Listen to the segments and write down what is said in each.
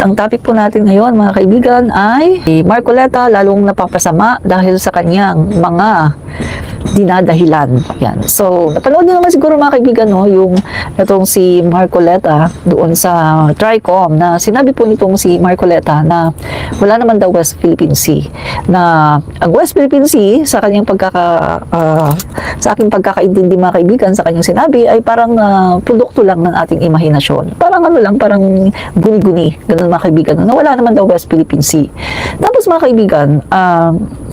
Ang topic po natin ngayon mga kaibigan ay si Marcoleta lalong napapasama dahil sa kanyang mga dinadahilan. Yan. So, napanood niyo naman siguro mga kaibigan no, yung itong si Marcoleta doon sa TRICOM na sinabi po nitong si Marcoleta na wala naman daw West Philippine Sea. Na ang West Philippine Sea sa kanyang sa aking pagkakaintindi mga kaibigan sa kanyang sinabi ay parang produkto lang ng ating imahinasyon. Parang ano lang, parang guni-guni. Ganun mga kaibigan. Na wala naman daw West Philippine Sea. Tapos mga kaibigan,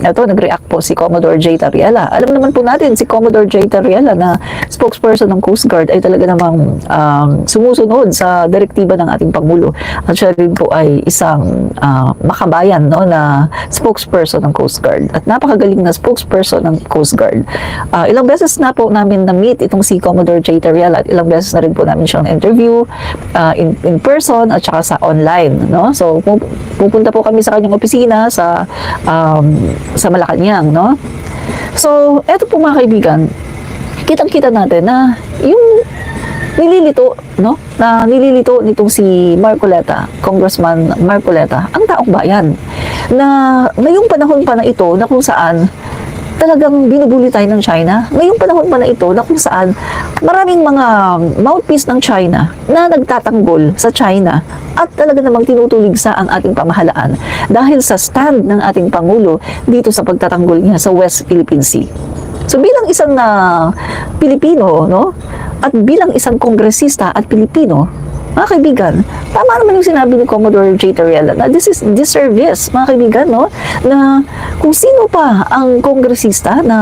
ito, nag-react po si Commodore J. Tariela. Alam naman po natin, si Commodore J. Tariela na spokesperson ng Coast Guard ay talaga namang sumusunod sa direktiba ng ating Pangulo. At siya rin po ay isang makabayan no, na spokesperson ng Coast Guard. At napakagaling na spokesperson ng Coast Guard. Ilang beses na po namin na-meet itong si Commodore J. Tariela at ilang beses na rin po namin siyang interview in person at saka sa online. No? So, pupunta po kami sa kanyang opisina sa Malacanang, no? So, eto po mga kaibigan, kitang-kita natin na yung nililito, no? Na nililito nitong si Marcoleta, Congressman Marcoleta, ang taong bayan. Na ngayong panahon pa na ito na kung saan talagang binubuli tayo ng China. Ngayong panahon pa na ito na kung saan maraming mga mouthpiece ng China na nagtatanggol sa China at talaga namang tinutulig sa ang ating pamahalaan dahil sa stand ng ating Pangulo dito sa pagtatanggol niya sa West Philippine Sea. So bilang isang Pilipino, no? At bilang isang kongresista at Pilipino, mga kaibigan, tama naman yung sinabi ni Commodore J. Tariela na this is disservice, mga kaibigan, no? Na kung sino pa ang kongresista na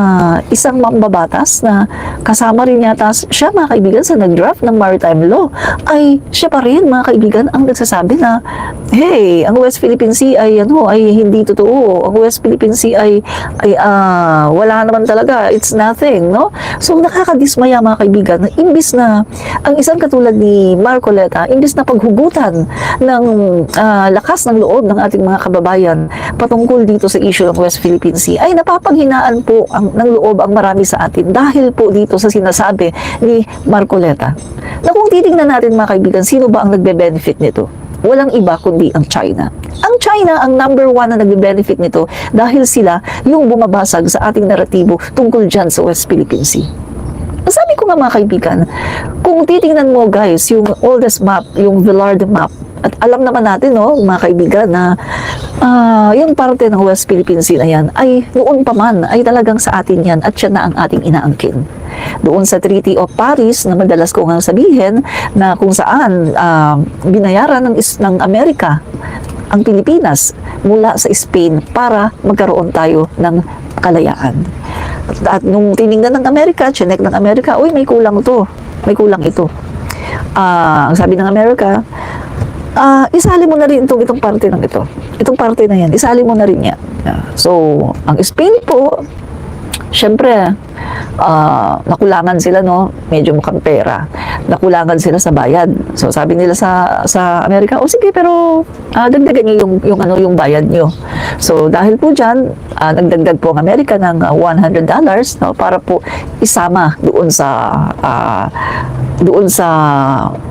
isang mambabatas na kasama rin yata siya, mga kaibigan, sa nag-draft ng maritime law, ay siya pa rin, mga kaibigan, ang nagsasabi na, hey, ang West Philippine Sea ay, ay hindi totoo. Ang West Philippine Sea ay wala naman talaga. It's nothing, no? So, nakakadismaya, mga kaibigan, na imbis na ang isang katulad ni Marcoleta, imbis na paghugutan ng lakas ng loob ng ating mga kababayan patungkol dito sa issue ng West Philippine Sea, ay napapanghinaan po ng loob ang marami sa atin dahil po dito sa sinasabi ni Marcoleta. Na kung titingnan natin mga kaibigan, sino ba ang nagbe-benefit nito? Walang iba kundi ang China. Ang China ang number one na nagbe-benefit nito dahil sila yung bumabasag sa ating naratibo tungkol dyan sa West Philippine Sea. Sabi ko nga mga kaibigan, kung titingnan mo guys, yung oldest map, yung Villard map, at alam naman natin, no, mga kaibigan, na yung parte ng West Philippine Sea na yan, ay noon pa man, ay talagang sa atin yan, at siya na ang ating inaangkin. Doon sa Treaty of Paris, na madalas ko nga sabihin, na kung saan binayaran ng Amerika ang Pilipinas mula sa Spain para magkaroon tayo ng kalayaan. At nung tiningnan ng Amerika, chinek ng Amerika, uy, may kulang to, may kulang ito. Ang sabi ng Amerika, isali mo na rin itong parte ng ito. Itong parte na yan, isali mo na rin yan. So, ang Spain po, syempre, nakulangan sila, no? Medyo mukhang pera. Nakulangan sila sa bayad. So, sabi nila sa Amerika, sige, pero dagdagan niyo yung bayad niyo. So, dahil po dyan, nagdagdag po ang Amerika ng $100, no? Para po isama doon sa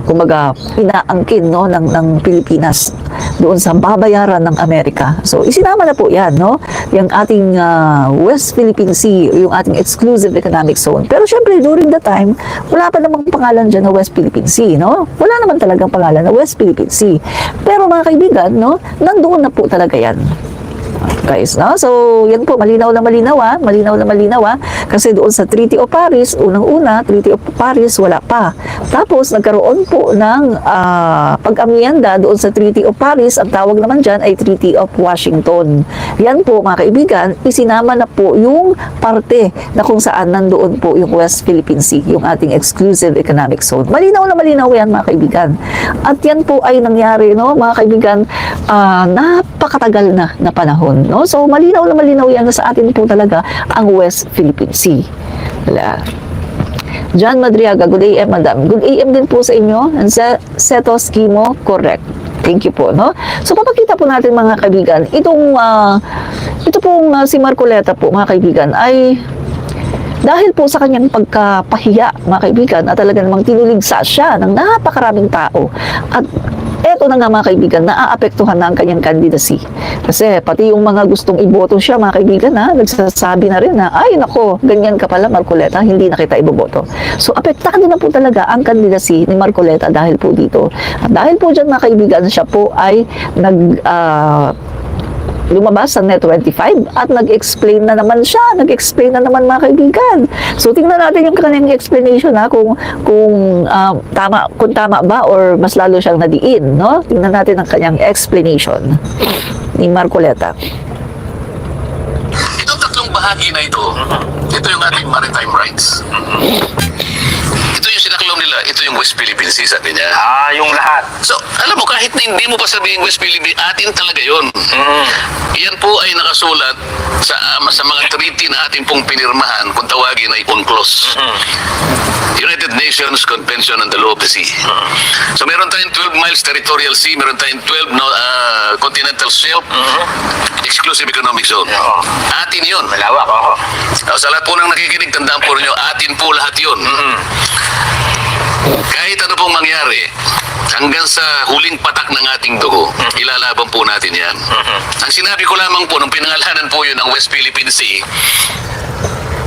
kumaga inaangkin, no, ng Pilipinas doon sa babayaran ng Amerika. So isinama na po 'yan, no, yung ating West Philippine Sea, yung ating exclusive economic zone. Pero syempre during the time, wala pa namang pangalan diyan na West Philippine Sea, no? Wala naman talagang pangalan na West Philippine Sea. Pero mga kaibigan, no, nandoon na po talaga 'yan. Guys, no? So, yan po, malinaw na malinaw, kasi doon sa Treaty of Paris, unang-una, Treaty of Paris, wala pa. Tapos, nagkaroon po ng pag-amyenda doon sa Treaty of Paris, ang tawag naman dyan ay Treaty of Washington. Yan po, mga kaibigan, isinama na po yung parte na kung saan nandoon po yung West Philippine Sea, yung ating exclusive economic zone. Malinaw na malinaw yan, mga kaibigan. At yan po ay nangyari, no, mga kaibigan, napakatagal na panahon. No? So, malinaw na malinaw yan na sa atin po talaga ang West Philippine Sea. Wala. John Madriaga, good AM, madam. Good AM din po sa inyo. And Seto Skimo, correct. Thank you po, no? So, papakita po natin mga kaibigan, ito pong si Marcoleta po, mga kaibigan, ay dahil po sa kanyang pagkapahiya, mga kaibigan, at talaga namang tinuligsa siya ng napakaraming tao. At eto na nga mga kaibigan, naaapektuhan na ang kanyang candidacy. Kasi pati yung mga gustong iboto siya, mga kaibigan, nagsasabi na rin na, ay nako, ganyan ka pala Marcoleta, hindi na kita iboboto. So apektado na po talaga ang candidacy ni Marcoleta dahil po dito. At dahil po dyan mga kaibigan, siya po ay lumabas sa Net25 at nag-explain na naman siya. Nag-explain na naman mga kaibigan. So tingnan natin yung kanyang explanation kung tama ba or mas lalo siyang nadiin, no? Tingnan natin ang kanyang explanation ni Marcoleta. Itong tatlong bahagi na ito yung ating maritime rights. Ito yung sinaklaw nila, ito yung West Philippine Sea, sabi niya. Yung lahat. So, alam mo, kahit na hindi mo pa sabihin West Philippine, atin talaga yun. Yan po ay nakasulat sa mga treaty na atin pong pinirmahan, kung tawagin ay UNCLOS. United Nations Convention on the Law of the Sea. So, meron tayong 12 miles territorial sea, meron tayong 12 continental shelf, exclusive economic zone. Atin yun. Malawak, oo. Sa lahat po ng nakikinig, tandaan po rinyo, atin po lahat yun. Kahit ano pong mangyari, hanggang sa huling patak ng ating dugo, ilalaban po natin yan. Ang sinabi ko lamang po, nung pinangalanan po yun ng West Philippine Sea,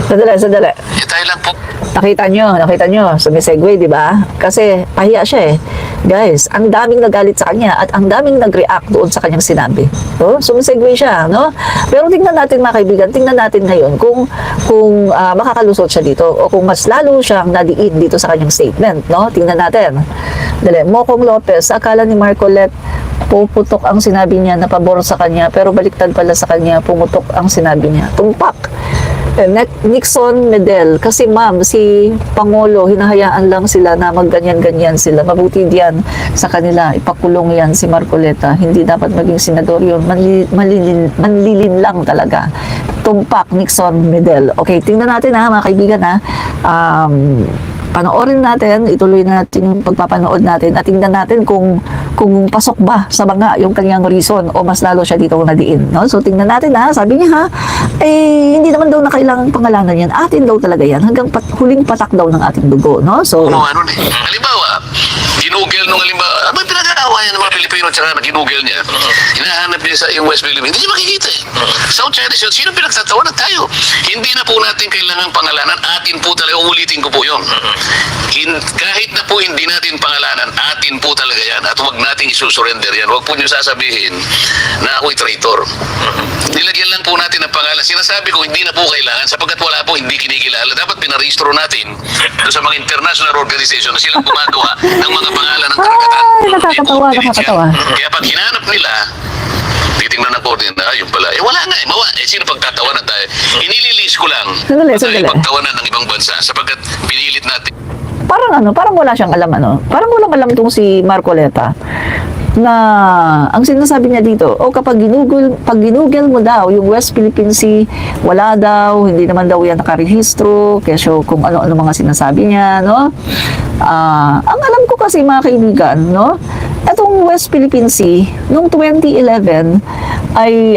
Sadali. tayo lang po. Nakita nyo, sumisegue, di ba? Kasi pahiya siya eh. Guys, ang daming nagalit sa kanya at ang daming nag-react doon sa kanyang sinabi. So, sumisegue siya, no? Pero tingnan natin mga kaibigan, tingnan natin ngayon kung makakalusot siya dito o kung mas lalo siyang nadiin dito sa kanyang statement, no? Tingnan natin. Dali, Mokong Lopez, akala ni Marcoleta puputok ang sinabi niya na pabor sa kanya pero baliktad pala sa kanya, pumutok ang sinabi niya. Tumpak. Nixon Medel, kasi ma'am, si Pangulo, hinahayaan lang sila na magganyan-ganyan sila. Mabuti diyan sa kanila, ipakulong yan si Marcoleta. Hindi dapat maging senador yun. Manlilin lang talaga. Tumpak, Nixon Medel. Okay, tingnan natin mga kaibigan panoorin natin, ituloy natin yung pagpapanood natin at tingnan natin kung pasok ba sa banga yung kanyang reason o mas lalo siya dito nadiin. No? So tingnan natin sabi niya hindi naman daw na kailangang pangalanan yan. Atin daw talaga yan hanggang huling patak daw ng ating dugo. No? So, halimbawa, ginugel nung halimbawa, ano yung pinag-aawayan ng mga Pilipino tsaka ginugel niya? Hinahanap niya sa yung West Philippines. Hindi niya makikita eh. South China Sea, sino pinagtatawanan tayo? Hindi na po natin kailangang pangalanan. Atin po talaga, ulitin ko po yun. Kahit na po hindi natin pangalanan, atin po talaga yan at huwag nating isusurrender yan. Huwag po niyo sasabihin na ako'y traitor. Nilagyan lang po natin ang pangalan. Sinasabi ko, hindi na po kailangan sapagkat wala po, hindi kinikilala. Dapat pinarehistro natin doon sa mga international organization na silang gumagawa ng mga pangalan ng karagatan. nakakatawa. Kaya pag hinanap nila, titingnan na po din yung pala. Wala nga sino pagtatawanan tayo? Inililis ko lang Sandali. pagtawanan ng ibang bansa sapagkat pinilit natin. Parang wala siyang alam Parang walang alam tong si Marcoleta na ang sinasabi niya dito, kapag ginugol mo daw yung West Philippine Sea, wala daw, hindi naman daw yan nakarehistro, kesyo kung ano-ano mga sinasabi niya, no? Ang alam ko kasi mga kaibigan, no? Etong West Philippine Sea, noong 2011, ay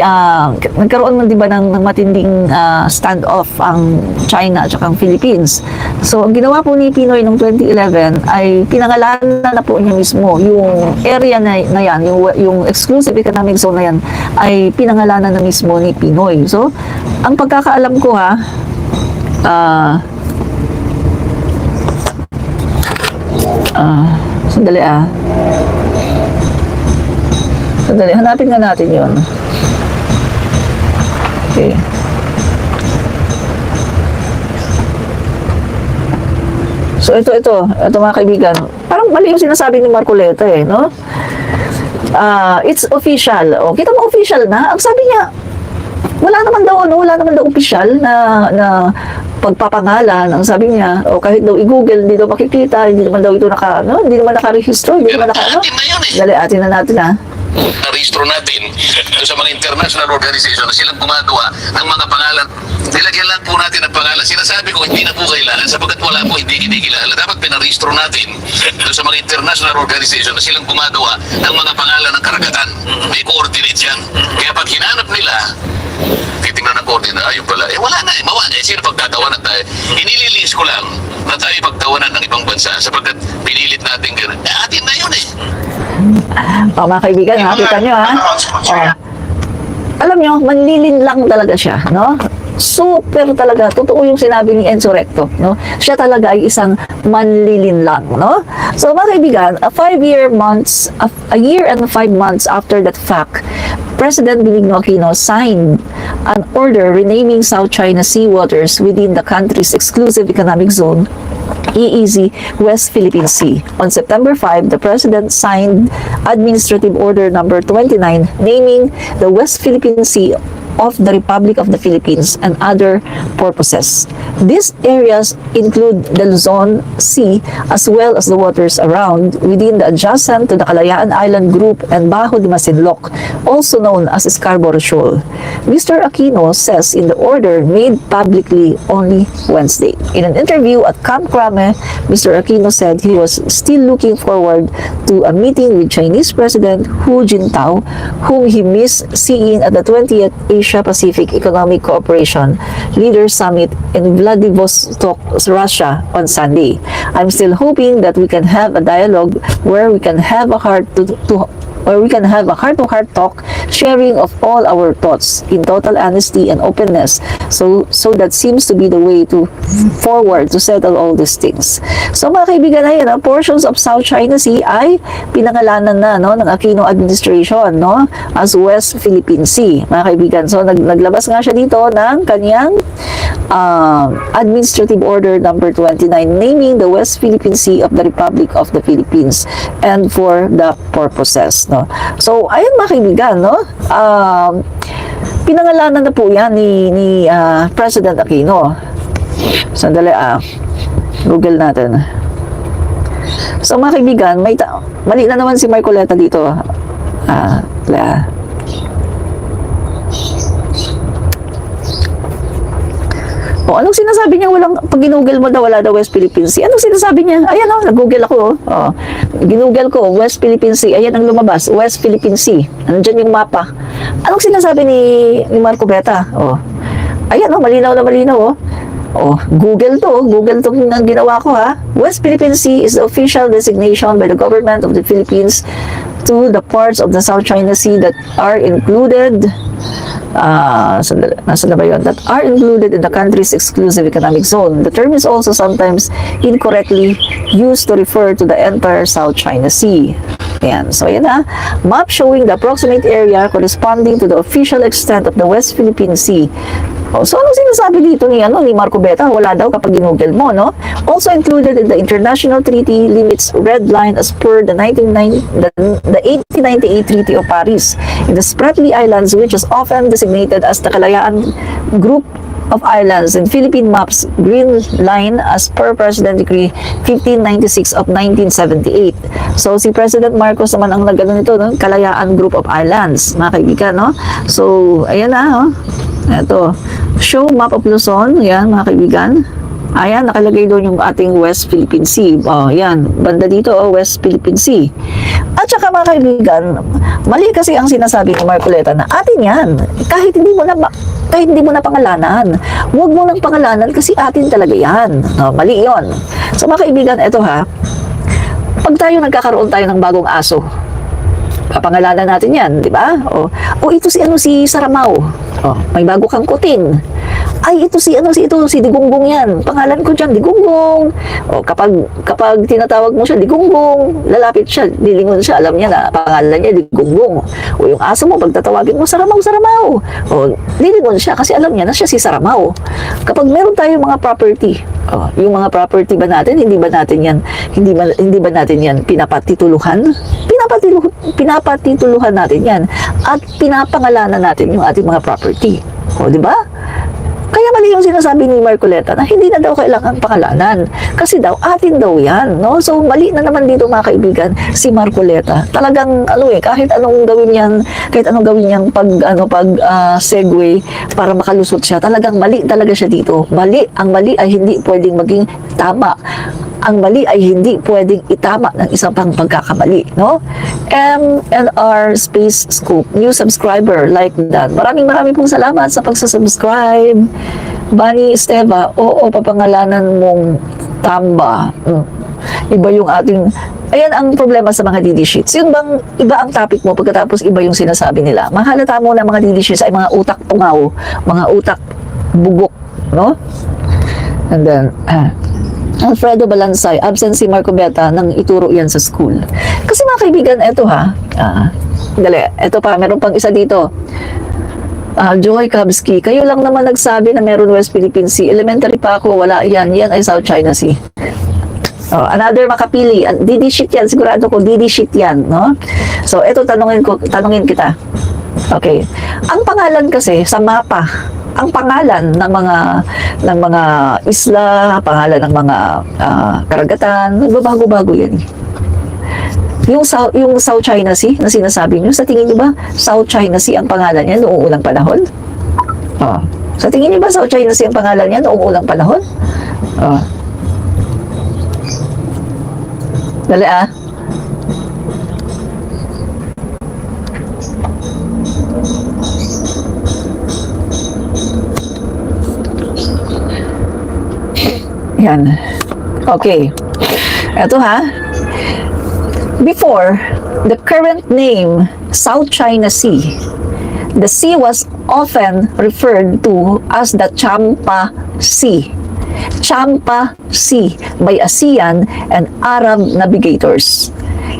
nagkaroon man diba ng matinding standoff ang China at ang Philippines. So, ang ginawa po ni Pinoy noong 2011 ay pinangalanan na po niya mismo yung area na yan, yung exclusive economic zone na yan, ay pinangalanan na mismo ni Pinoy. So, ang pagkakaalam ko sandali hanapin nga natin yun. Okay. So ito mga kaibigan, parang mali yung sinasabi ni Marcoleta no? It's official. Kita mo official na? Ang sabi niya, wala naman daw official na pagpapangalan. Ang sabi niya, kahit daw i-google, hindi daw makikita, hindi naman daw ito hindi naman nakarehistro, hindi naman Dali, atin na natin Rehistro natin sa mga international organization na silang gumagawa ng mga pangalan. Nilagyan lang po natin ang pangalan. Sinasabi ko, hindi na po kailangan sapagkat wala po, hindi kinikilala. Dapat pinarehistro natin sa mga international organization na silang gumagawa ng mga pangalan ng karagatan. May coordinates yan. Kaya pag hinanap nila, titingnan ng coordinate, yung pala, wala na, sino pagtatawanan tayo? Inililis ko lang na tayo pagtawanan ng ibang bansa sapagkat pinilit natin gano'n. Atin na yun Mga kaibigan, nakita nyo ha. Alam nyo, manlilin lang talaga siya, no? Super talaga, totoo yung sinabi ni Enzo Recto, no? Siya talaga ay isang manlilin lang, no? So mga kaibigan, a year and 5 months after that fact, President Benigno Aquino signed an order renaming South China Sea waters within the country's exclusive economic zone, EEZ, West Philippine Sea. On September 5, the President signed Administrative Order number 29 naming the West Philippine Sea of the Republic of the Philippines and other purposes. These areas include the Luzon Sea as well as the waters around within the adjacent to the Kalayaan Island Group and Bajo de Masinloc, also known as Scarborough Shoal. Mr. Aquino says in the order made publicly only Wednesday. In an interview at Camp Crame, Mr. Aquino said he was still looking forward to a meeting with Chinese President Hu Jintao, whom he missed seeing at the 20th Asia-Pacific Economic Cooperation Leaders Summit in Vladivostok, Russia on Sunday. I'm still hoping that we can have a dialogue where we can have a heart-to-heart talk, sharing of all our thoughts in total honesty and openness. So that seems to be the way to forward to settle all these things. So mga kaibigan, ayan, portions of South China Sea ay pinangalanan na, no, ng Aquino administration, no, as West Philippine Sea, mga kaibigan. So naglabas nga siya dito ng kanyang Administrative Order number 29 naming the West Philippine Sea of the Republic of the Philippines and for the purposes, no. So ayun mga kaibigan, no, pinangalanan na po yan ni President Aquino. Sandali, Google natin. So mga kaibigan, mali na naman si Marcoleta dito. Anong sinasabi niya? Pag ginugel mo daw, wala daw West Philippine Sea. Anong sinasabi niya? Ayan, nag-google ako. Ginugel ko, West Philippine Sea. Ayan ang lumabas, West Philippine Sea. Nandyan yung mapa. Anong sinasabi ni Marco Beta? Ayan, malinaw na malinaw. Google to ang ginawa ko, ha. West Philippine Sea is the official designation by the government of the Philippines to the parts of the South China Sea that are included that are included in the country's exclusive economic zone. The term is also sometimes incorrectly used to refer to the entire South China Sea. Ayan. So, ayan na. Map showing the approximate area corresponding to the official extent of the West Philippine Sea. So, anong sinasabi dito ni Marco Beta? Wala daw kapag ginugel mo, no? Also included in the international treaty limits red line as per the 1898 Treaty of Paris in the Spratly Islands, which is often designated as the Kalayaan Group of Islands, and Philippine maps green line as per President Decree 1596 of 1978. So si President Marcos naman ang nagano nito, no? Kalayaan Group of Islands, mga kaibigan, no? So ayan na, ito, show map of Luzon, yan mga kaibigan. Ayan, nakalagay doon yung ating West Philippine Sea. Yan, banda dito, West Philippine Sea. At saka mga kaibigan, mali kasi ang sinasabi ni Marcoleta na atin yan. Kahit hindi mo na pangalanan. Huwag mo nang pangalanan kasi atin talaga yan. Mali yon. So mga kaibigan, ito ha, pag nagkakaroon tayo ng bagong aso, papangalanan natin yan, di ba? Ito si Saramao. May bago kang kuting. Ay, ito si Digunggong yan. Pangalan ko dyan, Digunggong. Kapag tinatawag mo siya, Digunggong, lalapit siya, lilingon siya, alam niya na pangalan niya, Digunggong. Yung aso mo, pag tatawagin mo, Saramao. Lilingon siya kasi alam niya na siya si Saramao. Kapag meron tayong mga property, yung mga property ba natin, hindi ba natin yan pinapatituluhan? Pinapatituluhan natin yan. At pinapangalanan natin yung ating mga property. Di ba? Kaya mali yung sinasabi ni Marcoleta na hindi na daw kailangan pangalanan. Kasi daw, atin daw yan. No? So, mali na naman dito mga kaibigan, si Marcoleta. Talagang, kahit anong gawin niyang segue para makalusot siya, talagang mali talaga siya dito. Ang mali ay hindi pwedeng maging tama. Ang mali ay hindi pwedeng itama ng isang pang pagkakamali, no? MNR Space Scoop, new subscriber, like that. Maraming pong salamat sa pagsasubscribe. Bani Esteva, papangalanan mong Tamba. Iba yung ating Ayan ang problema sa mga DD sheets. Yun bang iba ang topic mo pagkatapos iba yung sinasabi nila. Mahalata mo na mga DD sheets ay mga utak tungaw, mga utak bugok, no? And then, Alfredo Balansay, absent si Marco Beta nang ituro yan sa school. Kasi mga kaibigan, eto ha, dali, eto pa, meron pang isa dito. Joy Kabski, kayo lang naman nagsabi na meron West Philippine Sea. Elementary pa ako, wala yan. Yan ay South China Sea. Another makapili. DD sheet yan. Sigurado ko, DD sheet yan. No? So, ito tanungin kita. Okay. Ang pangalan kasi sa mapa, ang pangalan ng mga isla, pangalan ng mga karagatan, nagbabago-bago yan. Yung South China Sea na sinasabi nyo, sa tingin nyo ba South China Sea ang pangalan niya noong unang panahon? Sa tingin nyo ba South China Sea ang pangalan niya noong unang panahon? Dali Yan. Okay. Ito ha. Before, the current name, South China Sea, the sea was often referred to as the Champa Sea. Champa Sea by ASEAN and Arab navigators.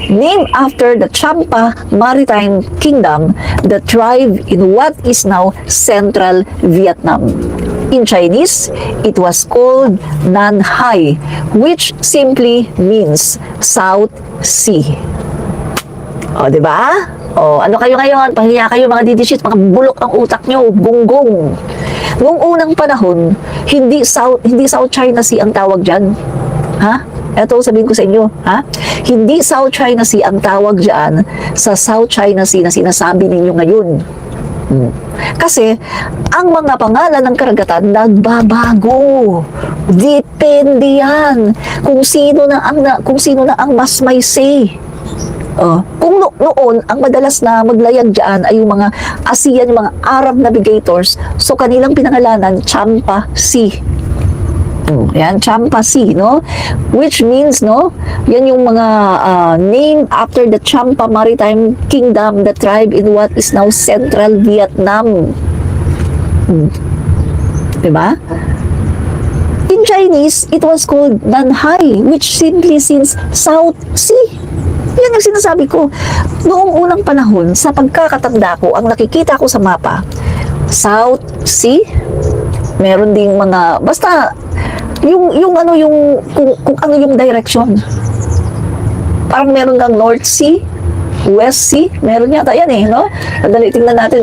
Named after the Champa Maritime Kingdom, the tribe in what is now central Vietnam. In Chinese, it was called Nan Hai, which simply means South Sea. Di ba? Ano kayo ngayon? Pahiya kayo mga didishit, mga bulok ang utak nyo, gonggong. Noong unang panahon, hindi South China Sea ang tawag dyan. Ha? Ito sabihin ko sa inyo, ha? Hindi South China Sea ang tawag dyan sa South China Sea na sinasabi ninyo ngayon. Kasi ang mga pangalan ng karagatan nagbabago. Depende yan kung sino na ang mas may say. Kung noon ang madalas na maglayag diyan ay yung mga ASEAN, yung mga Arab navigators, so kanilang pinangalanan Champa Sea. Yan, Champa Sea, no? Which means, no? Yan yung mga name after the Champa Maritime Kingdom, the tribe in what is now central Vietnam. Diba? In Chinese, it was called Nan Hai, which simply means South Sea. Yan yung sinasabi ko. Noong unang panahon, sa pagkakatanda ko, ang nakikita ko sa mapa, South Sea, meron ding mga, basta, kung ano yung direction. Parang meron kang North Sea, West Sea, meron yata yan no? Madali, tingnan natin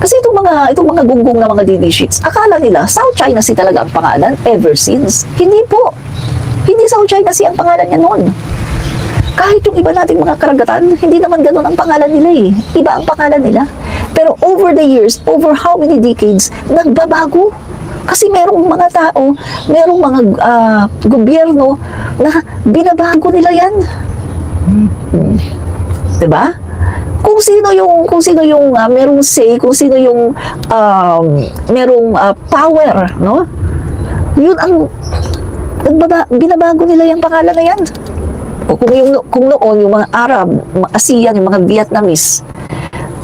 Kasi itong mga gunggong na mga DD sheets, akala nila South China Sea talaga ang pangalan ever since. Hindi po. Hindi South China Sea ang pangalan niya noon. Kahit yung iba nating mga karagatan, hindi naman ganun ang pangalan nila Iba ang pangalan nila. Pero over the years, over how many decades, nagbabago. Kasi merong mga tao, merong mga gobyerno na binabago nila yan. Diba? Kung sino yung merong say, kung sino yung merong power, no? Yun ang binabago nila yung pangalan na yan. O kung noon yung mga Arab, mga ASEAN, yung mga Vietnamese,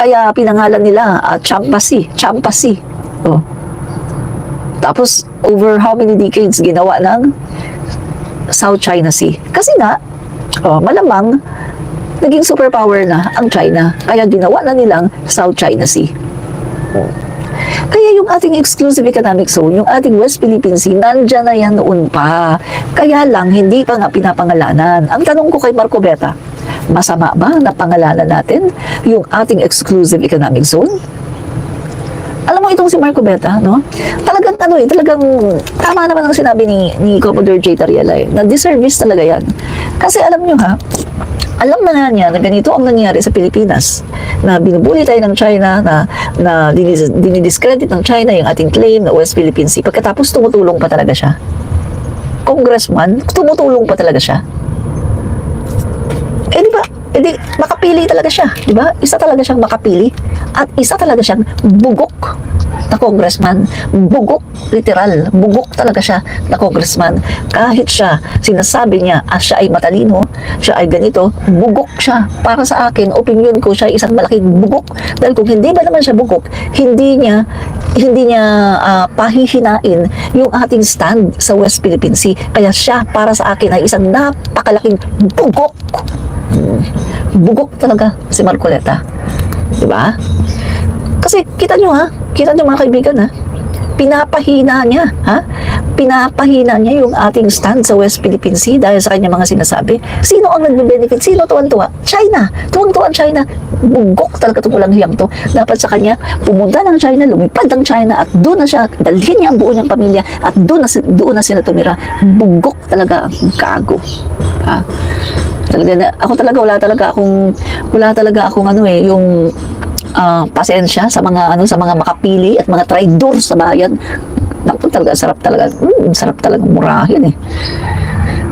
kaya pinangalan nila Champa Sea. Tapos, over how many decades ginawa ng South China Sea. Kasi nga, malamang, naging superpower na ang China. Kaya ginawa na nilang South China Sea. Kaya yung ating exclusive economic zone, yung ating West Philippine Sea, nandyan na yan noon pa. Kaya lang, hindi pa nga pinapangalanan. Ang tanong ko kay Marco Beta, masama ba na pangalanan natin yung ating exclusive economic zone? Alam mo itong si Marco Beta, no? Talagang tama naman ang sinabi ni Commodore J. Tariela na disservice talaga yan. Kasi alam nyo alam na nga niya na ganito ang nangyari sa Pilipinas, na binubuli tayo ng China, na dinidiscredit ng China yung ating claim na West Philippine Sea, pagkatapos tumutulong pa talaga siya. Congressman, tumutulong pa talaga siya. Di makapili talaga siya, di ba? Isa talaga siyang makapili at isa talaga siyang bugok. na congressman. Bugok, literal. Bugok talaga siya na congressman. Kahit siya, sinasabi niya, siya ay matalino, siya ay ganito, bugok siya. Para sa akin, opinion ko, siya ay isang malaking bugok. Dahil kung hindi ba naman siya bugok, hindi niya pahihinain yung ating stand sa West Philippine Sea. Kaya siya, para sa akin, ay isang napakalaking bugok. Bugok talaga si Marcoleta. Diba? Kasi kita nyo mga kaibigan pinapahina niya, pinapahina niya yung ating stand sa West Philippine Sea dahil sa kanya mga sinasabi. Sino ang nagbe-benefit? Sino tuwan-tuwa? China. Tuwang-tuwa ang China. Bugok talaga itong walang hiyang to. Dapat sa kanya, pumunta ng China, lumipad ng China at doon na siya, dalhin niya ang buo niyang pamilya at doon na sila tumira. Bugok talaga ang gago. Ako talaga wala talaga akong yung pasensya sa mga makapili at mga traidor sa bayan. Naku, talaga sarap talaga murahin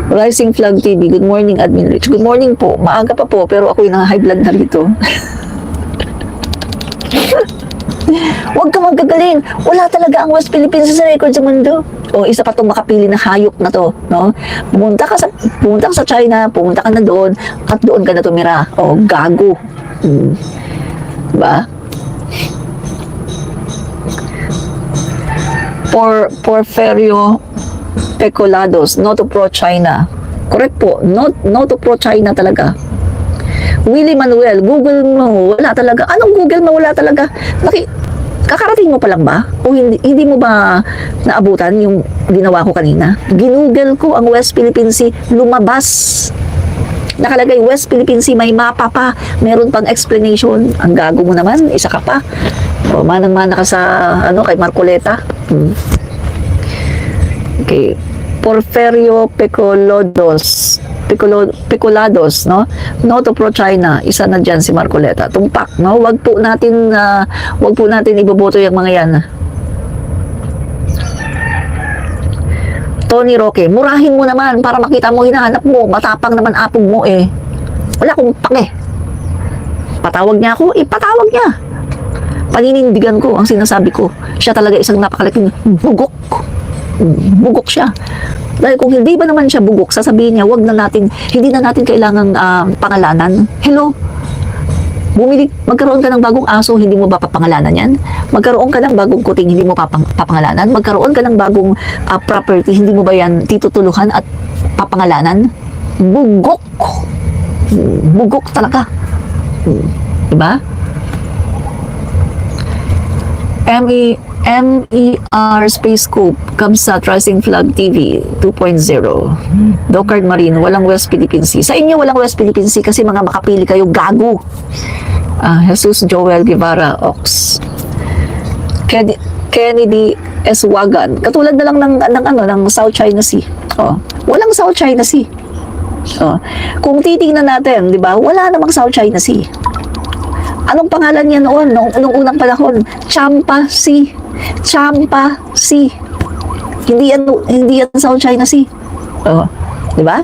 Rising Flag TV, good morning Admin Rich. Good morning po, maaga pa po pero ako yung high blood na rito. Huwag ka magagaling. Wala talaga ang West Philippines sa record sa mundo. O isa pa itong makapili na hayop na to, no? Pumunta ka sa China, pumunta ka na doon, at doon ka na tumira. O, gago. Diba? Porfirio Pecolados, no to pro-China. Correct po, no to pro-China talaga. Willie Manuel, Google mo, wala talaga. Anong Google mo, wala talaga? Kakarating mo pa lang ba? O hindi mo ba naabutan yung ginawa ko kanina? Ginoogle ko ang West Philippine Sea, lumabas. Nakalagay West Philippine Sea, may mapa pa. Meron pang explanation. Ang gago mo naman, isa ka pa. O, manang-mana ka sa, kay Marcoleta. Okay. Porfirio Pecolados, no? No to pro-China. Isa na dyan si Marcoleta. Tumpak, no? Wag po natin iboboto yung mga yan. Tony Roque, murahin mo naman para makita mo, hinahanap mo. Matapang naman apog mo Wala akong pake. Patawag niya ako, patawag niya. Paninindigan ko ang sinasabi ko. Siya talaga isang napakalaking bugok. Bugok siya. Dahil kung hindi ba naman siya bugok, sasabihin niya, hindi na natin kailangang pangalanan. Hello? Magkaroon ka ng bagong aso, hindi mo ba papangalanan yan? Magkaroon ka ng bagong kuting, hindi mo papangalanan? Magkaroon ka ng bagong property, hindi mo ba yan titutuluhan at papangalanan? Bugok! Bugok talaga. Diba? MER Space Scoop, Kamsat, Rising Flag TV 2.0. Docard Marine, walang West Philippine Sea. Sa inyo walang West Philippine Sea kasi mga makapili kayo, gago. Jesus Joel Guevara Ox. Kennedy S. Wagan. Katulad na lang ng South China Sea. Walang South China Sea. Kung titingnan natin, 'di ba? Wala namang South China Sea. Anong pangalan niya noon nung unang panahon? Champa Sea. Champa Sea. Hindi yan South China Sea. 'Di ba?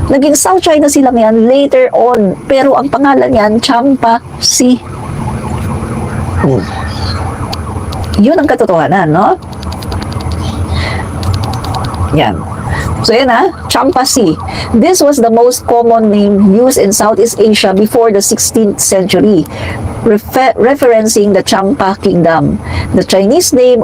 Naging South China Sea lang yan later on. Pero ang pangalan niyan, Champa Sea. Yun ang katotohanan, no? Yan. So yan Champa Sea. This was the most common name used in Southeast Asia before the 16th century, referencing the Champa Kingdom, the Chinese name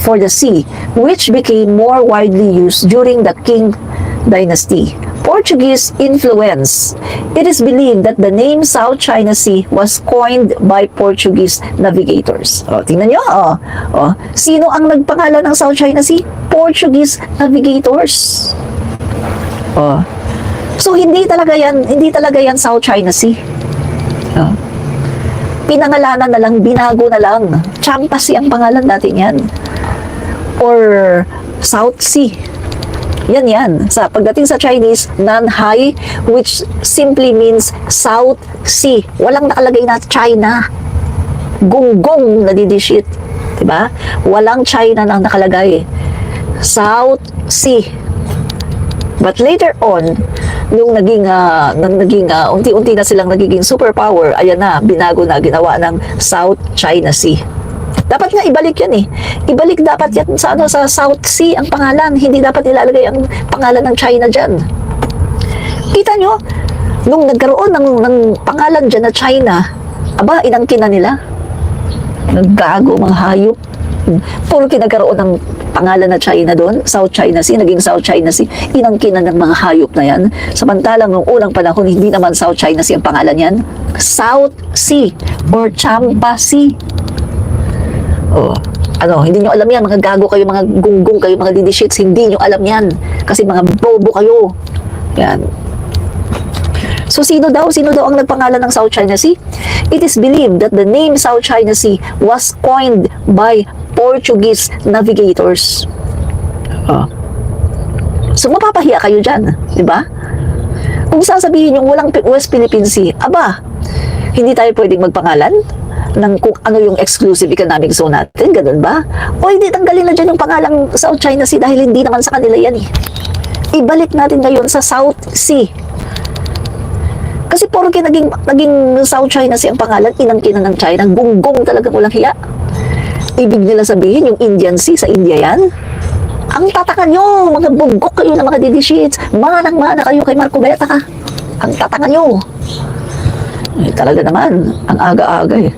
for the sea, which became more widely used during the Qing Dynasty. Portuguese influence. It is believed that the name South China Sea was coined by Portuguese navigators. Tingnan nyo, sino ang nagpangalan ng South China Sea? Portuguese navigators. So hindi talaga yan South China Sea. Pinangalanan na lang, binago na lang. Champa Sea ang pangalan natin yan. Or South Sea. Yan. Pagdating sa Chinese, Nanhai, which simply means South Sea. Walang nakalagay na China. Gonggong nadidishit. Diba? Walang China nang nakalagay. South Sea. But later on, nung naging unti-unti na silang nagiging superpower, ayan na, binago na, ginawa ng South China Sea. Dapat nga ibalik yan eh. Ibalik dapat yan sa, ano, sa South Sea ang pangalan. Hindi dapat ilalagay ang pangalan ng China dyan. Kita nyo, nung nagkaroon ng pangalan dyan na China, aba, inangkin na nila. Naggago, mga hayop. Puro kinagkaroon ng pangalan na China doon, South China Sea, naging South China Sea, inangkinan ng mga hayop na yan. Samantalang nung unang panahon, hindi naman South China Sea ang pangalan yan. South Sea or Champa Sea. Oh, ano, hindi nyo alam yan, mga gago kayo, mga gunggong kayo, mga didishits, hindi nyo alam yan. Kasi mga bobo kayo. Yan. So, sino daw ang nagpangalan ng South China Sea? It is believed that the name South China Sea was coined by Portuguese navigators. Oh. So, mapapahiya kayo dyan, di ba? Kung sasabihin yung walang West Philippine Sea, aba, hindi tayo pwedeng magpangalan ng kung ano yung exclusive economic zone natin, ganun ba? O hindi, tanggalin na dyan yung pangalang South China Sea dahil hindi naman sa kanila yan eh. Ibalik natin ngayon sa South Sea. Kasi porke naging South China Sea ang pangalan, inangkinan ng China, gunggong talagang walang hiya. Ibig nila sabihin, yung Indian Sea, sa India yan. Ang tataka nyo, mga bugok kayo na mga didishits, manang-mana kayo kay Marco Beta ka. Ang tataka nyo. Eh, talaga naman, ang aga-aga eh.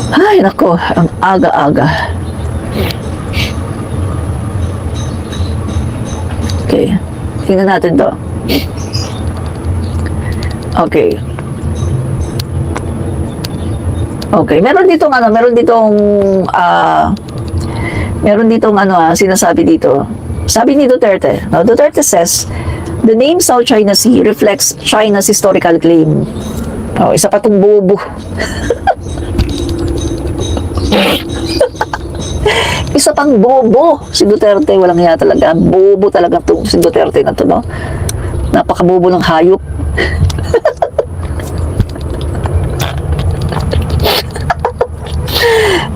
Ay, nako, ang aga-aga. Okay, tingnan natin to. Okay. Okay, meron ditong sinasabi dito. Sabi ni Duterte, no, Duterte says, the name South China Sea reflects China's historical claim. Oh, isa pa tong bobo. Isa pang bobo si Duterte, walang hiya talaga. Bobo talaga tong si Duterte na to, no? Napakabobo ng hayop.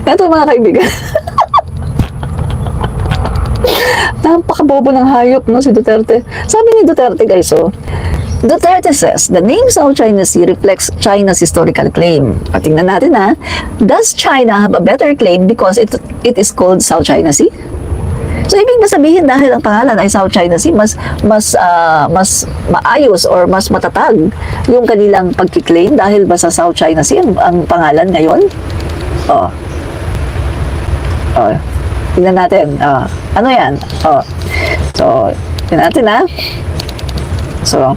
Ito mga kaibigan. Napakabobo ng hayop, no, si Duterte. Sabi ni Duterte, guys, Duterte says, the name South China Sea reflects China's historical claim. Patingnan natin ha. Does China have a better claim because it is called South China Sea? So, ibig sabihin dahil ang pangalan ay South China Sea, mas maayos or mas matatag yung kanilang pagkiklaim dahil ba sa South China Sea ang pangalan ngayon? Oh. Oh. Tingnan natin. Oh. Ano yan? Oh. So, tingnan natin ha. So,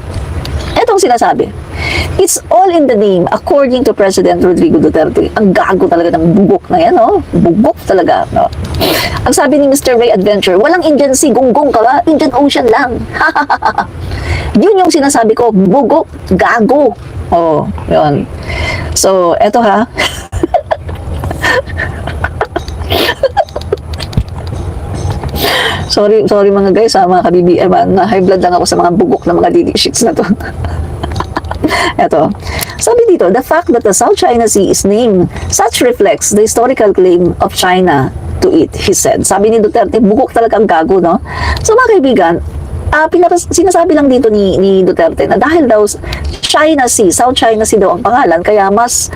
etong sinasabi. It's all in the name, according to President Rodrigo Duterte. Ang gago talaga ng bugok na yan, no? Bugok talaga, no? Ang sabi ni Mr. Ray Adventure, walang Indian Sea, gunggong ka ba? Indian Ocean lang. Yun yung sinasabi ko, bugok, gago. Oh, yun. So, eto ha. Sorry mga guys, mga kabibi, na high blood lang ako sa mga bugok na mga didishits na to. Eto, sabi dito, the fact that the South China Sea is named such reflects the historical claim of China to it, he said. Sabi ni Duterte, bugok talaga ang gago, no? So mga kaibigan, sinasabi lang dito ni Duterte na dahil daw China Sea, South China Sea daw ang pangalan, kaya mas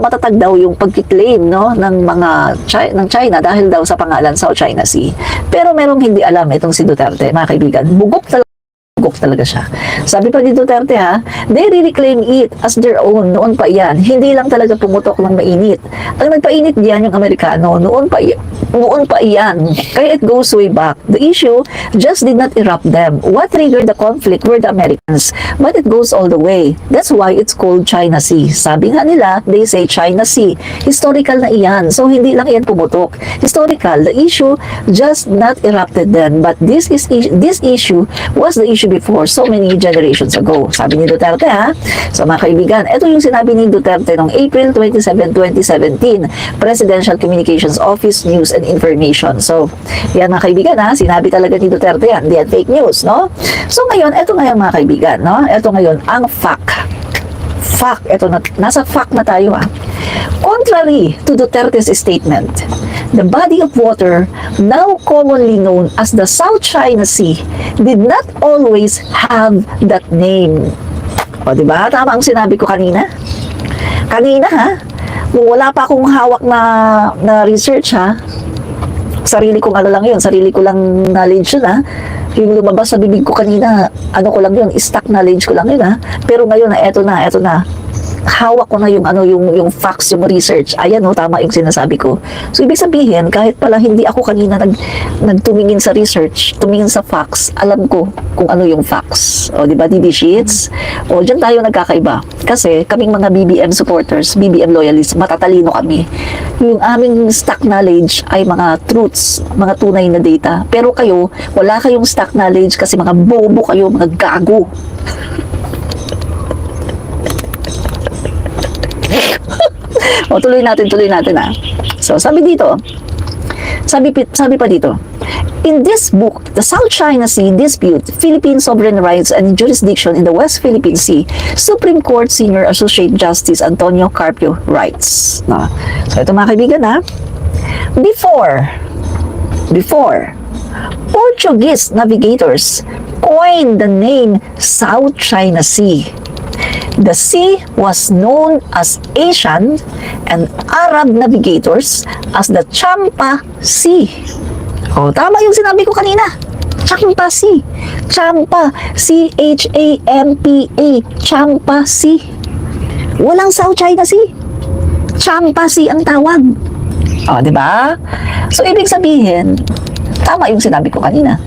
matatag daw yung pagkiklaim, no, ng ng China dahil daw sa pangalan South China Sea. Pero merong hindi alam itong si Duterte, mga kaibigan, bugok talaga siya. Sabi pa ni Duterte ha, they really claim it as their own. Noon pa yan. Hindi lang talaga pumutok ng mainit. Ang nagpainit diyan yung Amerikano. Noon pa iyan. Kaya it goes way back. The issue just did not erupt them. What triggered the conflict were the Americans. But it goes all the way. That's why it's called China Sea. Sabi nga nila, they say China Sea. Historical na iyan. So hindi lang iyan pumutok. Historical. The issue just not erupted then. But this issue was the issue before so many generations ago. Sabi ni Duterte ha. So mga kaibigan, ito yung sinabi ni Duterte noong April 27, 2017, Presidential Communications Office News and Information. So, yan mga kaibigan ha, sinabi talaga ni Duterte yan, di yan fake news, no? So ngayon, ito ngayon mga kaibigan, no? Ito ngayon, ang fact. Ito na, nasa fact na tayo ha. Contrary to Duterte's statement, the body of water, now commonly known as the South China Sea, did not always have that name. O, diba? Tama ang sinabi ko kanina? Kanina, ha? Nung wala pa akong hawak na research, ha, sarili kong ano lang yun, sarili ko lang knowledge yun, ha. Yung lumabas sa bibig ko kanina, ano ko lang yun, stock knowledge ko lang yun, ha. Pero ngayon na, eto na. Hawak ko na yung ano, yung facts, yung research. Ayan, tama yung sinasabi ko. So, ibig sabihin, kahit pala hindi ako kanina nagtumingin sa research, tumingin sa facts, alam ko kung ano yung facts. O, di ba, DD Sheets? O, dyan tayo nagkakaiba. Kasi, kaming mga BBM supporters, BBM loyalists, matatalino kami. Yung aming stock knowledge ay mga truths, mga tunay na data. Pero kayo, wala kayong stock knowledge kasi mga bobo kayo, mga gago. O, tuloy natin ha. So, sabi pa dito, in this book, The South China Sea Dispute, Philippine Sovereign Rights and Jurisdiction in the West Philippine Sea, Supreme Court Senior Associate Justice Antonio Carpio writes. No? So, ito mga kaibigan, ha. Before, Portuguese navigators coined the name South China Sea. The sea was known as Asian and Arab navigators as the Champa Sea. O, tama yung sinabi ko kanina. Champa Sea. Champa. C-H-A-M-P-A. Champa Sea. Walang South China Sea. Champa Sea ang tawag. O, di ba? So, ibig sabihin, tama yung sinabi ko kanina.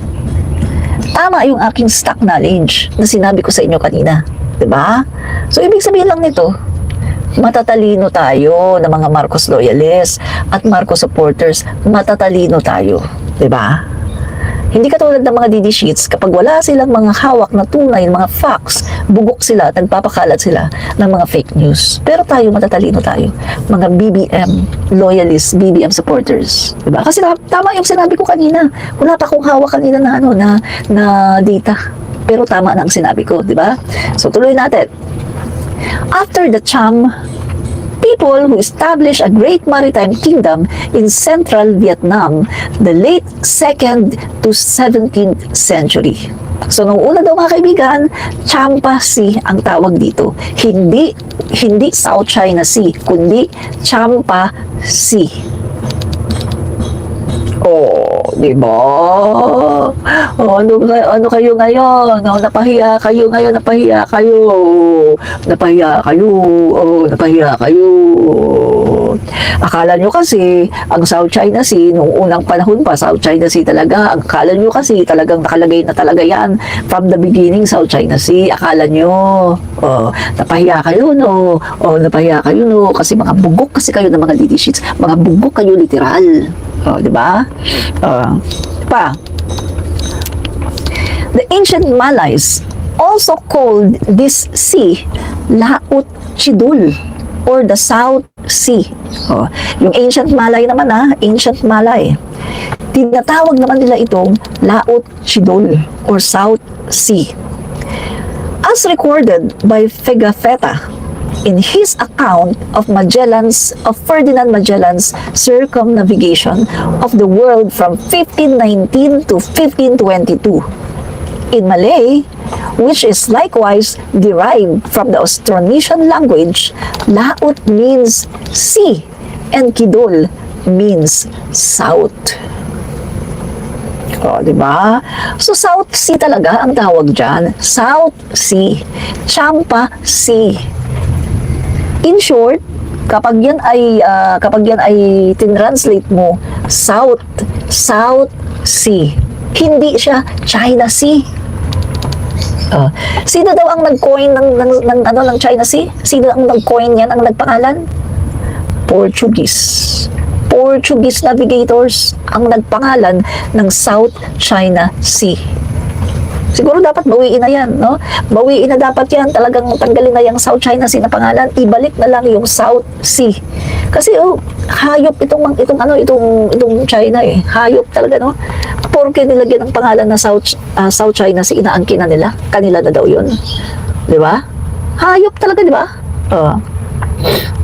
Tama yung aking stock knowledge na sinabi ko sa inyo kanina. Diba? So, ibig sabihin lang nito, matatalino tayo ng mga Marcos loyalists at Marcos supporters, matatalino tayo. Diba? Hindi katulad ng mga DD Sheets, kapag wala silang mga hawak na tunay, mga facts, bugok sila, nagpapakalat sila ng mga fake news. Pero tayo, matatalino tayo. Mga BBM loyalists, BBM supporters. Diba? Kasi tama yung sinabi ko kanina. Wala pa akong hawak kanina na data. Pero tama na ang sinabi ko, di ba? So, tuloy natin. After the Cham, people who established a great maritime kingdom in central Vietnam, the late 2nd to 17th century. So, nung una daw mga kaibigan, Champa Sea ang tawag dito. Hindi South China Sea, kundi Champa Sea. Oh, di ba? Oh, ano kayo ngayon? Oh, napahiya kayo ngayon, napahiya kayo. Oh, napahiya kayo. Akala nyo kasi, ang South China Sea, nung unang panahon pa, South China Sea talaga. Akala nyo kasi, talagang nakalagay na talaga yan. From the beginning, South China Sea. Akala nyo, oh, napahiya kayo, no? Oh, napahiya kayo, no? Kasi mga bugok kasi kayo ng mga DD Sheets. Mga bugok kayo, literal. Oh, di ba? The ancient Malays also called this sea Laut Chidul or the South Sea. Oh, yung ancient Malay naman ancient Malay. Tinatawag naman nila itong Laut Chidul or South Sea. As recorded by Pigafetta in his account of Ferdinand Magellan's circumnavigation of the world from 1519 to 1522. In Malay, which is likewise derived from the Austronesian language, Laut means sea and Kidul means south. O, diba? So, South Sea talaga ang tawag dyan. South Sea. Champa Sea. In short, kapag yan ay tinranslate mo South Sea, hindi siya China Sea. Sino daw ang nag-coin ng China Sea? Sino ang nag-coin yan, ang nagpangalan? Portuguese navigators ang nagpangalan ng South China Sea. Siguro dapat bawiin na yan, no? Bawiin na dapat yan. Talagang tanggalin na yung South China Sea na pangalan. Ibalik na lang yung South Sea. Kasi, hayop itong China eh. Hayop talaga, no? Porke nilagyan ng pangalan na South China Sea, inaangkin na nila. Kanila na daw yun. Di ba? Hayop talaga, di ba?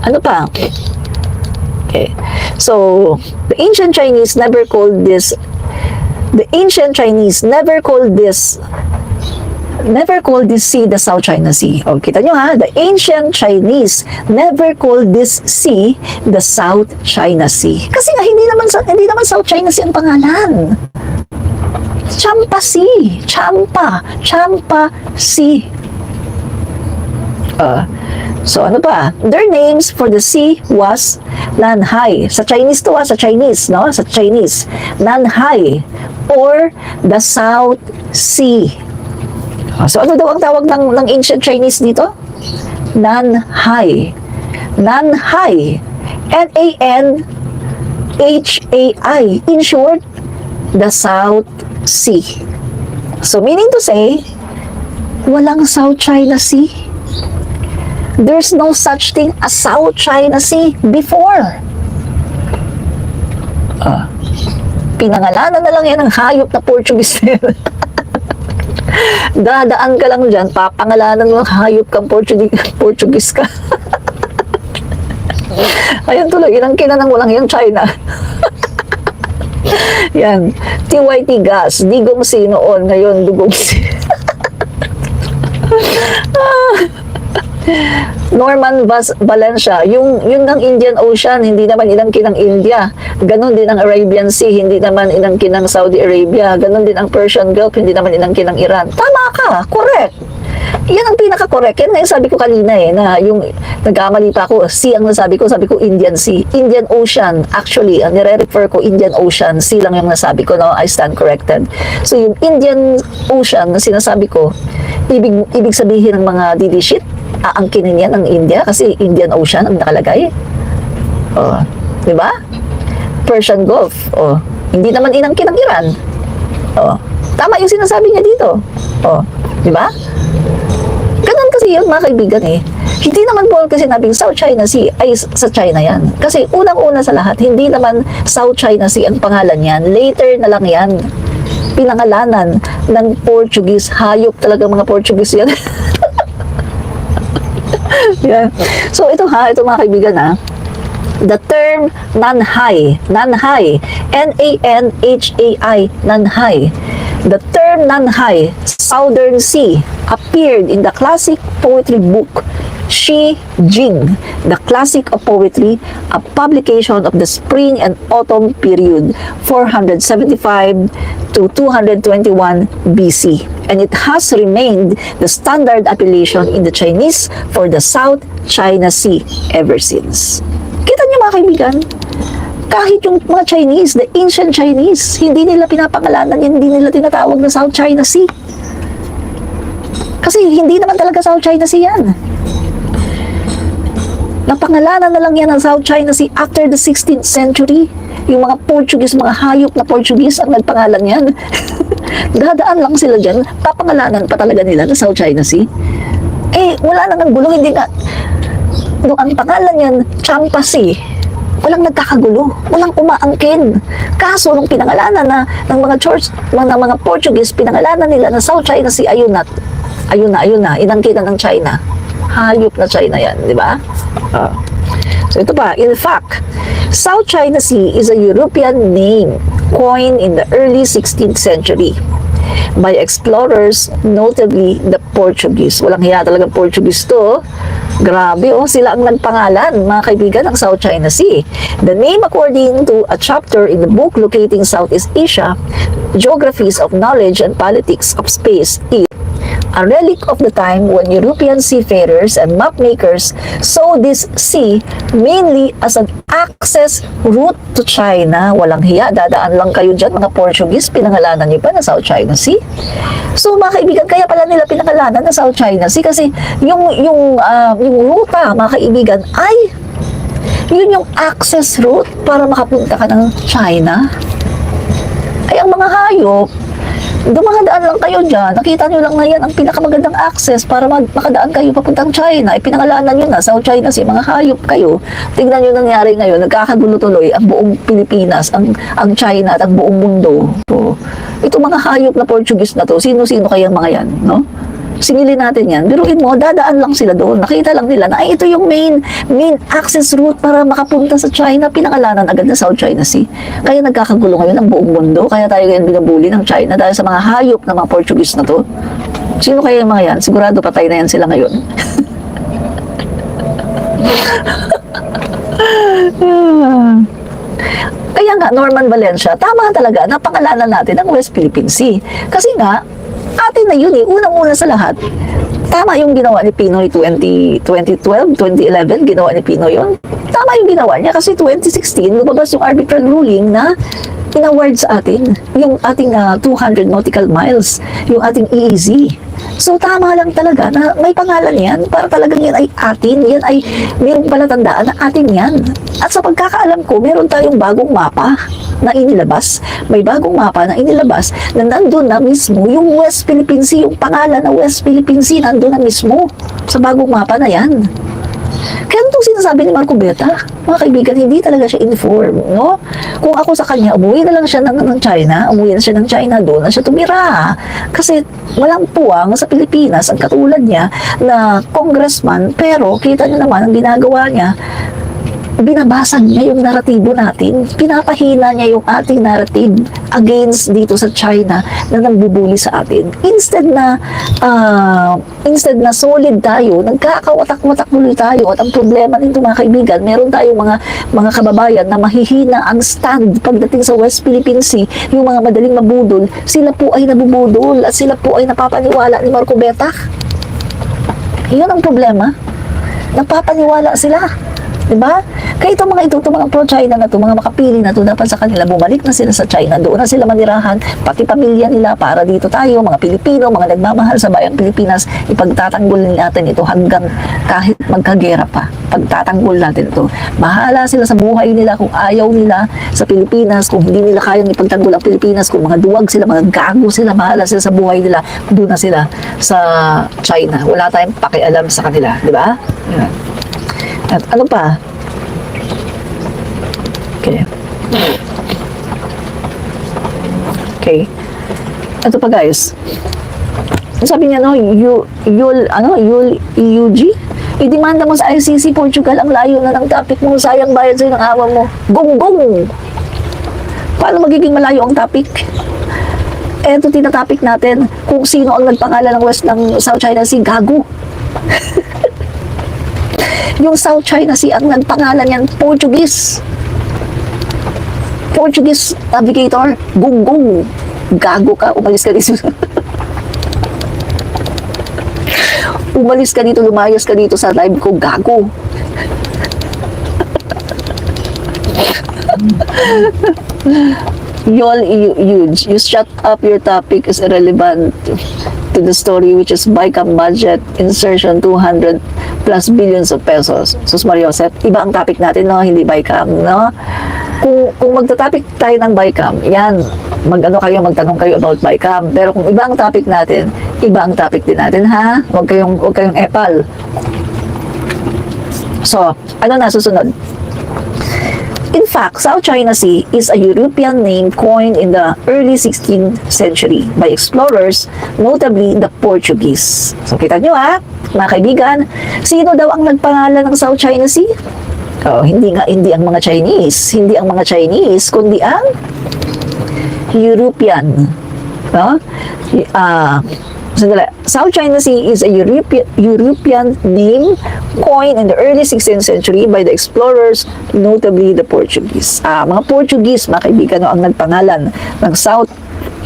Ano pa? Okay. So, the ancient Chinese never called this never called this sea the South China Sea. O, kita nyo ha, the ancient Chinese never called this sea the South China Sea. Kasi nga, hindi naman South China Sea ang pangalan. Champa Sea. Champa Sea. So ano pa? Their names for the sea was Nanhai. Sa Chinese to sa Chinese, no? Sa Chinese. Nanhai or the South Sea. So ano daw ang tawag ng ancient Chinese dito? Nanhai. Nanhai. Nanhai. In short, the South Sea. So meaning to say, walang South China Sea. There's no such thing as South China Sea before. Pinangalanan na lang yan ng hayop na Portuguese. Dadaan ka lang dyan, papangalanan mo ng hayop kang Portuguese ka. Ayun tuloy, inangkinan ng walang yung China. Yan, TYT gas, digong si noon, ngayon dugong si. Norman Valencia, yung ng Indian Ocean, hindi naman inangkin ng India. Ganon din ang Arabian Sea, hindi naman inangkin ng Saudi Arabia. Ganon din ang Persian Gulf, hindi naman inangkin ng Iran. Tama ka, correct. Yan ang pinaka-correct. Yan na yung sabi ko kanina na yung nagkamali pa ako, sea ang nasabi ko Indian Sea. Indian Ocean, actually, ang nire-refer ko Indian Ocean, sea lang yung nasabi ko, no? I stand corrected. So yung Indian Ocean na sinasabi ko, ibig sabihin ng mga didishit, aangkinin yan ng India kasi Indian Ocean ang nakalagay. Di ba? Persian Gulf. Hindi naman inangkin ng Iran. Tama yung sinasabi niya dito. Di ba? Ganun kasi yun, mga kaibigan eh. Hindi naman po kasi sinabing South China Sea ay sa China yan. Kasi unang-una sa lahat, hindi naman South China Sea ang pangalan yan. Later na lang yan. Pinangalanan ng Portuguese. Hayop talaga mga Portuguese yan. Yeah. So ito mga kaibigan the term Nanhai, Nanhai, N-A-N-H-A-I, Nanhai. The term Nanhai, Southern Sea, appeared in the classic poetry book Shi Jing, the classic of poetry, a publication of the spring and autumn period, 475 to 221 BC. And it has remained the standard appellation in the Chinese for the South China Sea ever since. Kita niyo mga kaibigan, kahit yung mga Chinese, the ancient Chinese, hindi nila pinapangalanan yan, hindi nila tinatawag na South China Sea. Kasi hindi naman talaga South China Sea yan. Napangalanan na lang yan ng South China Sea after the 16th century. Yung mga Portuguese, mga hayop na Portuguese ang nagpangalan yan. Dadaan lang sila dyan, papangalanan pa talaga nila na South China Sea. Wala nang gulo, hindi nga. Nung ang pangalan yan, Champa Sea, walang nagkakagulo, walang umaangkin. Kaso nung pinangalanan na ng mga Portuguese, pinangalanan nila na South China Sea, ayun na, inangkinan ng China. Hayop na China yan, di ba? So ito pa, in fact, South China Sea is a European name coined in the early 16th century by explorers, notably the Portuguese. Walang hiya talagang Portuguese to. Grabe, sila ang nagpangalan, mga kaibigan, ng South China Sea. The name, according to a chapter in the book Locating Southeast Asia, Geographies of Knowledge and Politics of Space, is a relic of the time when European seafarers and mapmakers saw this sea mainly as an access route to China. Walang hiya, dadaan lang kayo dyan, mga Portuguese, pinangalanan niyo pa na South China Sea. So mga kaibigan, kaya pala nila pinangalanan na South China Sea kasi yung ruta, mga kaibigan, ay yun yung access route para makapunta ka ng China. Ay ang mga hayop, dumadaan lang kayo dyan, nakita nyo lang na yan ang pinakamagandang access para makadaan kayo papuntang China. Pinangalanan nyo na, South China Sea, mga hayop kayo. Tingnan nyo nangyari ngayon, nagkakagulo tuloy ang buong Pilipinas, ang China at ang buong mundo. So, ito mga hayop na Portuguese na to, sino-sino kayang mga yan, no? Singilin natin yan. Biruin mo, dadaan lang sila doon. Nakita lang nila na ito yung main access route para makapunta sa China. Pinangalanan agad na South China Sea. Kaya nagkakagulo ngayon ang buong mundo. Kaya tayo ngayon binabuli ng China dahil sa mga hayop na mga Portuguese na to. Sino kaya yung mga yan? Sigurado patay na yan sila ngayon. Kaya nga, Norman Valencia, tama talaga na pangalanan natin ang West Philippine Sea. Kasi nga, atin na yun eh, unang-una sa lahat. Tama yung ginawa ni Pinoy 2012, 2011, ginawa ni Pinoy yun. Tama yung ginawa niya kasi 2016, lumabas yung arbitral ruling na in-award sa atin yung ating 200 nautical miles, yung ating EEZ. So, tama lang talaga na may pangalan yan para talagang yan ay atin, yan ay mayroong palatandaan na atin yan. At sa pagkakaalam ko, meron tayong bagong mapa na inilabas. May bagong mapa na inilabas na nandun na mismo yung West Philippine Sea, yung pangalan na West Philippine Sea, nandun na mismo sa bagong mapa na yan. Kaya itong sinasabi ni Marco Beta, mga kaibigan, hindi talaga siya informed, no? Kung ako sa kanya, umuwi na lang siya ng China, umuwi na siya ng China, doon na siya tumira. Kasi walang puwang sa Pilipinas, ang katulad niya na congressman, pero kita niyo naman ang ginagawa niya, binabasag niya yung naratibo natin, pinapahina niya yung ating narrative against dito sa China na nambubuli sa atin. Instead na solid tayo, nagkakawatak-watak muli tayo. At ang problema nito mga kaibigan, meron tayong mga kababayan na mahihina ang stand pagdating sa West Philippine Sea, yung mga madaling mabudol, sila po ay nabubudol at sila po ay napapaniwala ni Marco Beta. Yun ang problema. Napapaniwala sila. Diba? Kaya itong mga mga pro-China na ito, mga makapili na ito, dapat sa kanila, bumalik na sila sa China, doon na sila manirahan, pati pamilya nila, para dito tayo, mga Pilipino, mga nagmamahal sa bayang Pilipinas, ipagtatanggol natin ito hanggang kahit magkagera pa. Pagtatanggol natin ito. Bahala sila sa buhay nila kung ayaw nila sa Pilipinas, kung hindi nila kayang ipagtanggol ang Pilipinas, kung mga duwag sila, mga gago sila, bahala sila sa buhay nila, doon na sila sa China. Wala tayong pakialam sa kanila. Diba? Yan. At ano pa? Okay. Okay. Ito pa guys. Sabi niya no, EUG? I-demanda mo sa ICC Portugal, ang layo na ng topic mo, sayang bayad sa'yo ng awa mo. Gong! Paano magiging malayo ang topic? Eto tinatopic natin kung sino ang nagpangalan ng South China Sea, gago. Yung South China Sea, ang nagpangalan yan, Portuguese navigator, gunggong. Gago ka, umalis ka dito. Umalis ka dito, lumayas ka dito sa live ko, gago. You shut up, your topic is irrelevant to the story, which is BICAM budget insertion 200 plus billions of pesos. Sus Mario Joseph, iba ang topic natin, no? Hindi BICAM, no? Kung magta-topic tayo ng BICAM, yan, magtanong kayo about BICAM. Pero kung iba ang topic natin, iba ang topic din natin, ha? Huwag kayong epal. So, ano na susunod? In fact, South China Sea is a European name coined in the early 16th century by explorers, notably the Portuguese. So, kita nyo ha, mga kaibigan, sino daw ang nagpangalan ng South China Sea? Oh, hindi ang mga Chinese. Hindi ang mga Chinese, kundi ang European. No? South China Sea is a European name coined in the early 16th century by the explorers, notably the Portuguese. Mga Portuguese, mga kaibigan, ang nagpangalan ng South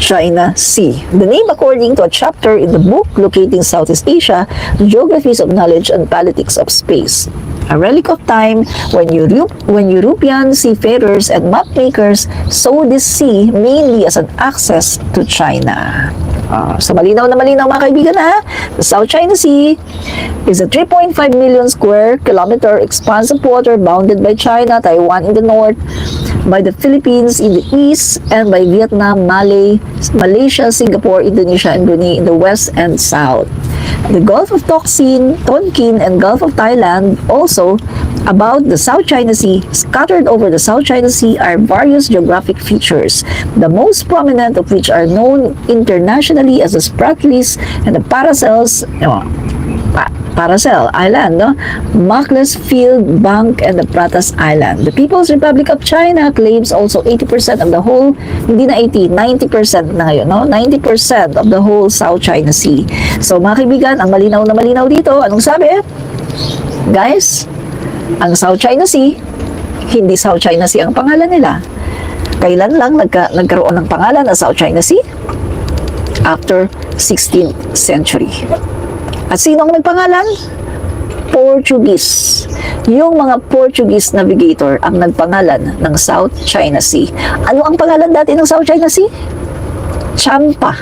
China Sea. The name according to a chapter in the book Locating Southeast Asia, Geographies of Knowledge and Politics of Space. A relic of time when European seafarers and mapmakers saw this sea mainly as an access to China. So malinaw na malinaw mga kaibigan ha. The South China Sea is a 3.5 million square kilometer expanse of water bounded by China, Taiwan in the north, by the Philippines in the east, and by Vietnam, Malaysia, Singapore, Indonesia, and Brunei in the west and south. The Gulf of Tonkin, and Gulf of Thailand also about the South China Sea. Scattered over the South China Sea are various geographic features, the most prominent of which are known internationally as the Spratlys and the Paracels. Paracel Island, no? Macclesfield Bank and the Pratas Island. The People's Republic of China claims also 80% of the whole, hindi na 80, 90% na ngayon, no? 90% of the whole South China Sea. So, mga kaibigan, ang malinaw na malinaw dito, anong sabi? Guys, ang South China Sea, hindi South China Sea ang pangalan nila. Kailan lang nagkaroon ng pangalan na South China Sea? After 16th century. At sino ang nagpangalan? Portuguese. Yung mga Portuguese navigator ang nagpangalan ng South China Sea. Ano ang pangalan dati ng South China Sea? Champa.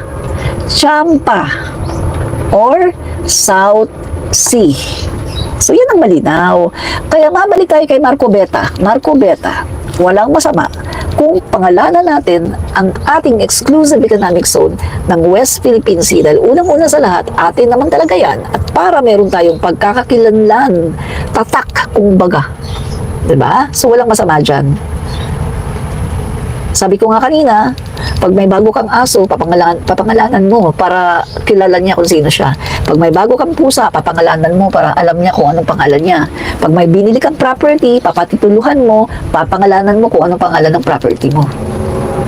Champa. Or South Sea. So, yan ang malinaw. Kaya mabalik tayo kay Marco Beta. Marco Beta, walang masama kung pangalanan natin ang ating exclusive economic zone ng West Philippine Sea. Dahil unang-una sa lahat, atin naman talaga yan. At para meron tayong pagkakakilanlan, tatak, kumbaga. Diba? So, walang masama dyan. Sabi ko nga kanina, pag may bago kang aso, papangalanan mo para kilala niya kung sino siya. Pag may bago kang pusa, papangalanan mo para alam niya kung anong pangalan niya. Pag may binili kang property, papatituluhan mo, papangalanan mo kung anong pangalan ng property mo.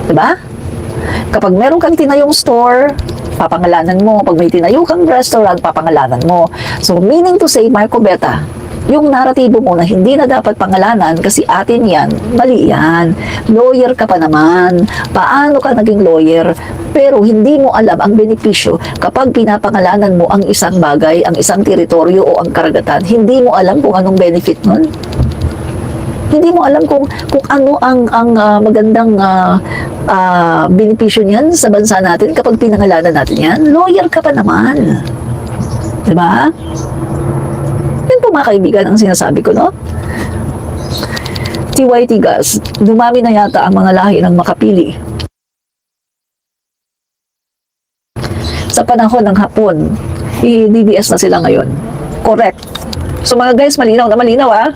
Diba? Kapag meron kang tinayong store, papangalanan mo. Pag may tinayo kang restaurant, papangalanan mo. So, meaning to say, Marco Beta, yung naratibo mo na hindi na dapat pangalanan kasi atin yan, mali yan. Lawyer ka pa naman. Paano ka naging lawyer? Pero hindi mo alam ang benepisyo kapag pinapangalanan mo ang isang bagay, ang isang teritoryo o ang karagatan. Hindi mo alam kung anong benefit nun. Hindi mo alam kung ano ang magandang benepisyo niyan sa bansa natin kapag pinangalanan natin yan. Lawyer ka pa naman. Diba? Yan po mga kaibigan ang sinasabi ko, no? TYT gas, dumami na yata ang mga lahi ng makapili. Sa panahon ng Hapon, DDS na sila ngayon. Correct. So mga guys, malinaw na malinaw, ah.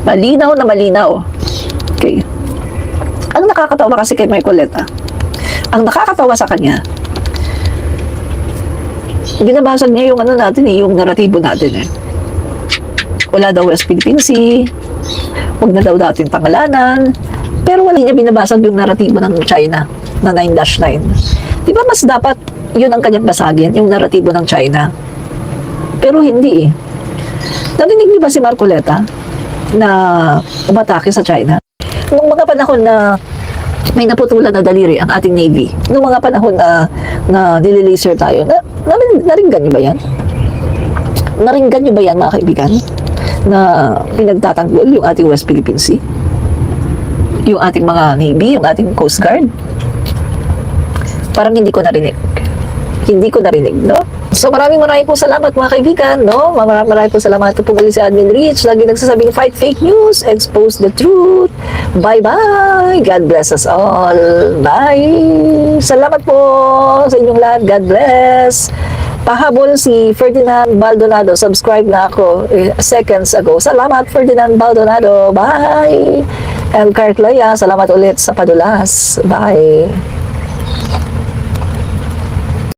Malinaw na malinaw. Okay. Ang nakakatawa kasi kay Marcoleta, ang nakakatawa sa kanya, binabasag niya yung ano natin eh, yung naratibo natin eh. Wala daw West Philippine Sea, huwag na daw natin pangalanan, pero wala niya binabasag yung naratibo ng China na 9-9. Di ba mas dapat yun ang kanyang basagin, yung naratibo ng China? Pero hindi eh. Narinig niyo ba si Marcoleta na umatake sa China? Nung mga panahon na may naputulan na daliri ang ating Navy, nung mga panahon na nililaser tayo, naringgan niyo ba yan? Naringgan niyo ba yan mga kaibigan? Na pinagtatanggol yung ating West Philippine Sea? Yung ating mga Navy, yung ating Coast Guard? Parang hindi ko narinig. Hindi ko narinig, no? So maraming po salamat mga kaibigan, no? Maraming po salamat po muli si Admin Rich. Lagi nagsasabing fight fake news, expose the truth. Bye-bye. God bless us all. Bye. Salamat po sa inyong lahat. God bless. Pahabol si Ferdinand Baldonado. Subscribe na ako seconds ago. Salamat Ferdinand Baldonado. Bye. And Kurt Loya, salamat ulit sa padulas. Bye.